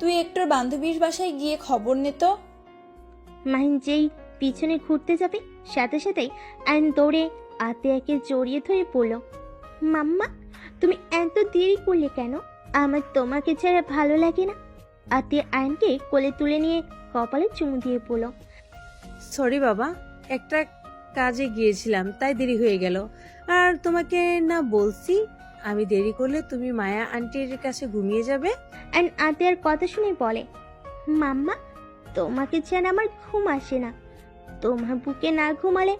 তুই একটু বান্ধবীর বাসায় গিয়ে খবর নে তো। মাহিন যেই পিছনে ঘুরতে যাবে সাথে সাথেই আয়ন দৌড়ে আতিয়াকে জড়িয়ে ধরে বলল, মাম্মা তুমি এত দেরি করলে কেন? আমার তোমাকে ছাড়া ভালো লাগে না। আতিয়া আয়নকে কোলে তুলে নিয়ে কপালে চুমু দিয়ে বলল, সরি বাবা, একটা কাজে গিয়েছিলাম তাই দেরি হয়ে গেল। আর তোমাকে না বলছি আমি দেরি করলে তুমি মায়া আন্টির কাছে ঘুমিয়ে যাবে। আয়ন আতিয়ার কথা শুনে বলে, মাম্মা তোমাকে ছাড়া আমার ঘুম আসে না। তোমার বুকে না ঘুমালে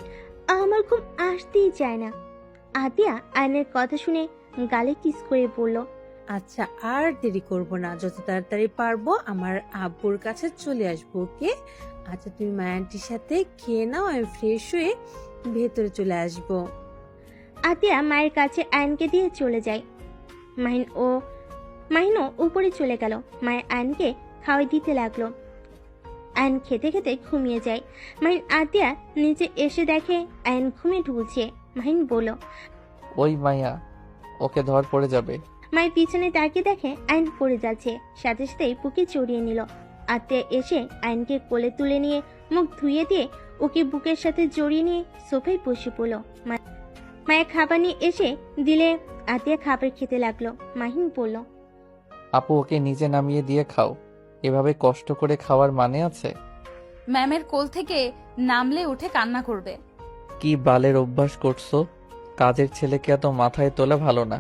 আমার ঘুম আসতেই চায় না। আতিয়া আয়নের কথা শুনে গালে কিস করে বলল, আচ্ছা আর দেরি করব না, যত তাড়াতাড়ি পারবো আমার আব্বুর কাছে চলে আসবো। ওকে আচ্ছা তুমি মায়া আন্টির সাথে খেয়ে নাও, আমি ফ্রেশ হয়ে ভেতরে চলে আসবো। আতিয়া মায়ের কাছে আয়নকে দিয়ে চলে যায়। মাহিনও উপরে চলে গেল। মায়ের আয়নকে খাওয়াই দিতে লাগলো। আয়ন খেতে খেতে ঘুমিয়ে যায়। মাহিন আতিয়া নিচে এসে দেখে আয়ন ঘুমিয়ে ঢুলছে। মাহিন বলল, ওই মাইয়া, ওকে ধর পড়ে যাবে। মায়ের পিছনে তাকিয়ে দেখে আয়ন পড়ে যাচ্ছে। সাথে সাথেই বুকে জড়িয়ে নিল। আত্মীয় এসে আয়নকে কোলে তুলে নিয়ে মুখ ধুয়ে দিয়ে ওকে বুকের সাথে জড়িয়ে নিয়ে সোফায় বসে পড়ল। মায়ের খাবার নিয়ে এসে দিলে আতিয়া খাবার খেতে লাগলো। মাহিন বলল, আপু ওকে নিচে নামিয়ে দিয়ে খাও, এভাবে কষ্ট করে খাওয়ার মানে আছে? ম্যামের কোল থেকে নামলে উঠে কান্না করবে। কি বালের অভ্যাস করছো? কাজের ছেলেকে এত মাথায় তোলা ভালো না।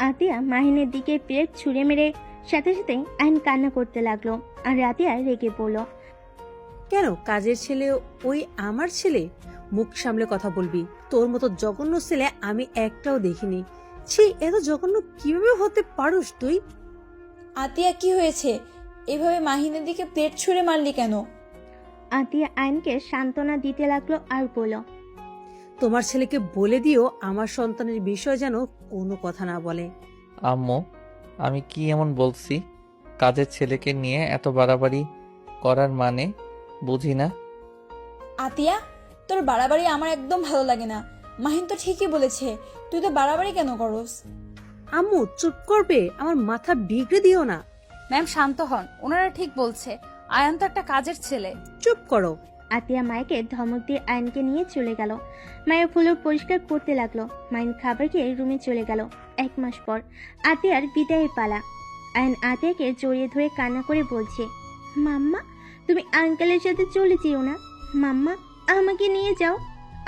আতিয়া মাহিনের দিকে প্লেট ছুঁড়ে মেরে সাথে সাথে আইন কান্না করতে লাগলো। আর রাতিয়া রেগে পড়ল। কেন কাজের ছেলে ওই আমার ছেলে? মুখ সামলে কথা বলবি। তোর মতো জঘন্য ছেলে আমি একটাও দেখিনি। ছি, এত জঘন্য কিভাবে হতে পারোস তুই? আতিয়া কি হয়েছে? এভাবে মাহিনের দিকে প্লেট ছুঁড়ে মারলি কেন? আতিয়া আইনকে সান্ত্বনা দিতে লাগলো আর বলল, তোমার ছেলেকে বলে দিও আমার সন্তানের বিষয় যেন কোনো কথা না বলে। আম্মু, আমি কি এমন বলছি? কাজের ছেলেকে নিয়ে এত বাড়াবাড়ি করার মানে বুঝি না। আতিয়া, তোর বাড়াবাড়ি আমার একদম ভালো লাগে না। মাহিন তো ঠিকই বলেছে, তুই তো বাড়াবাড়ি কেন করস? আম্মু চুপ করবে? আমার মাথা বিগড়ে দিও না। ম্যাম শান্ত হন, ওনারা ঠিক বলছে। আয়ান তো একটা কাজের ছেলে। চুপ করো। আতিয়া মায়েকে ধমক দিয়ে আয়নকে নিয়ে চলে গেল। মায়ের ফুলুর পরিষ্কার করতে লাগলো। মাইন খাবার খেয়ে রুমে চলে গেল। 1 মাস পর আতিয়ার বিদায়ের পালা। আয়ন আতিয়াকে জড়িয়ে ধরে কান্না করে বলছে, মাম্মা তুমি আঙ্কেলের সাথে চলে যেও না। মাম্মা আমাকে নিয়ে যাও,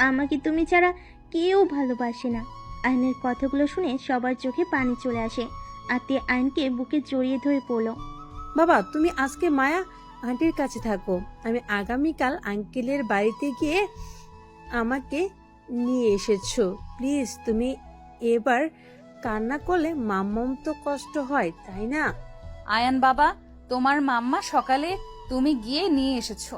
আমাকে তুমি ছাড়া কেউ ভালোবাসে না। আয়নের কথাগুলো শুনে সবার চোখে পানি চলে আসে। আতিয়া আয়নকে বুকে জড়িয়ে ধরে পড়ল। বাবা তুমি আজকে মায়া আন্টির কাছে থাকো, আমি আগামীকাল আঙ্কেলের বাড়িতে গিয়ে আমাকে নিয়ে এসেছো। প্লিজ তুমি এবার কান্না করলে মাম্মাম তো কষ্ট হয় তাই না? আয়ান বাবা, তোমার মাম্মা সকালে তুমি গিয়ে নিয়ে এসেছো।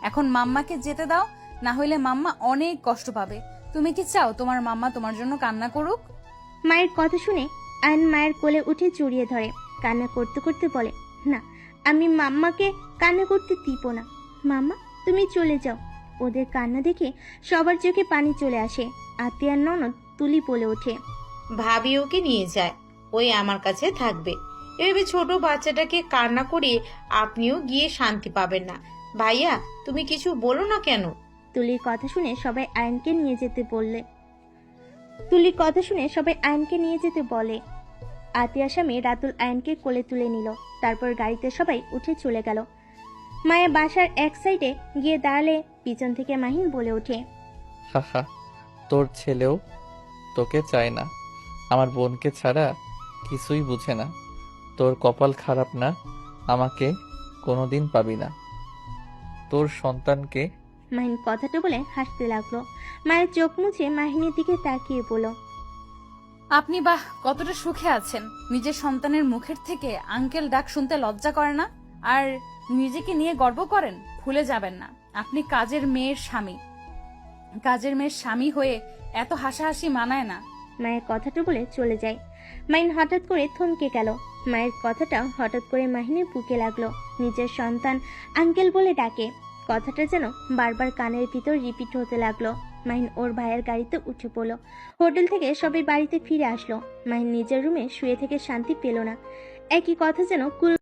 এখন মাম্মাকে যেতে দাও, না হলে মাম্মা অনেক কষ্ট পাবে। তুমি কি চাও তোমার মাম্মা তোমার জন্য কান্না করুক? মায়ের কথা শুনে আয়ন মায়ের কোলে উঠে জড়িয়ে ধরে। কান্না করতে করতে বলে, না আমি মাম্মাকে কান্না করতে দিব না। মাম্মা তুমি চলে যাও। ওদের কান্না দেখে সবার চোখে পানি চলে আসে। আতিয়ার ননদ তুলি বলে ওঠে, ভাবি ওকে নিয়ে যায়, ওই আমার কাছে থাকবে। এভাবে ছোট বাচ্চাটাকে কান্না করিয়ে আপনিও গিয়ে শান্তি পাবেন না। ভাইয়া তুমি কিছু বলো না কেন? তুলির কথা শুনে সবাই আয়নকে নিয়ে যেতে বললে। তুলির কথা শুনে সবাই আয়নকে নিয়ে যেতে বলে। আতিয়ার স্বামী রাতুল আয়নকে কোলে তুলে নিল। তারপর গাড়িতে সবাই উঠে চলে গেল। মায়া বাসার এক সাইডে গিয়ে দাঁড়ালে পিছন থেকে মাহিন বলে ওঠে, হাহা, তোর ছেলেও তোকে চায় না। আমার বোনকে ছাড়া কিছুই বুঝে না। তোর কপাল খারাপ না, আমাকে কোনোদিন পাবি না। তোর সন্তানকে। মাহিন কথাটা বলে হাসতে লাগলো। মায়ের চোখ মুছে মাহিনের দিকে তাকিয়ে বলল, আপনি বাহ কতটা সুখে আছেন। নিজের সন্তানের মুখের থেকে আঙ্কেল ডাক শুনতে লজ্জা করে না? আর নিজেকে নিয়ে গর্ব করেন? ভুলে যাবেন না আপনি কাজের মেয়ের স্বামী। কাজের মেয়ের স্বামী হয়ে এত হাসাহাসি মানায় না। মায়ের কথাটা বলে চলে যায়। মাহিন হঠাৎ করে থমকে গেল। মায়ের কথাটা হঠাৎ করে মাহিনের বুকে লাগলো। নিজের সন্তান আঙ্কেল বলে ডাকে, কথাটা যেন বারবার কানের ভিতর রিপিট হতে লাগলো। মাহিন ওর ভাইয়ের গাড়িতে উঠে পড়লো। হোটেল থেকে সবাই বাড়িতে ফিরে আসলো। মাহিন নিজের রুমে শুয়ে থেকে শান্তি পেল না। একই কথা যেন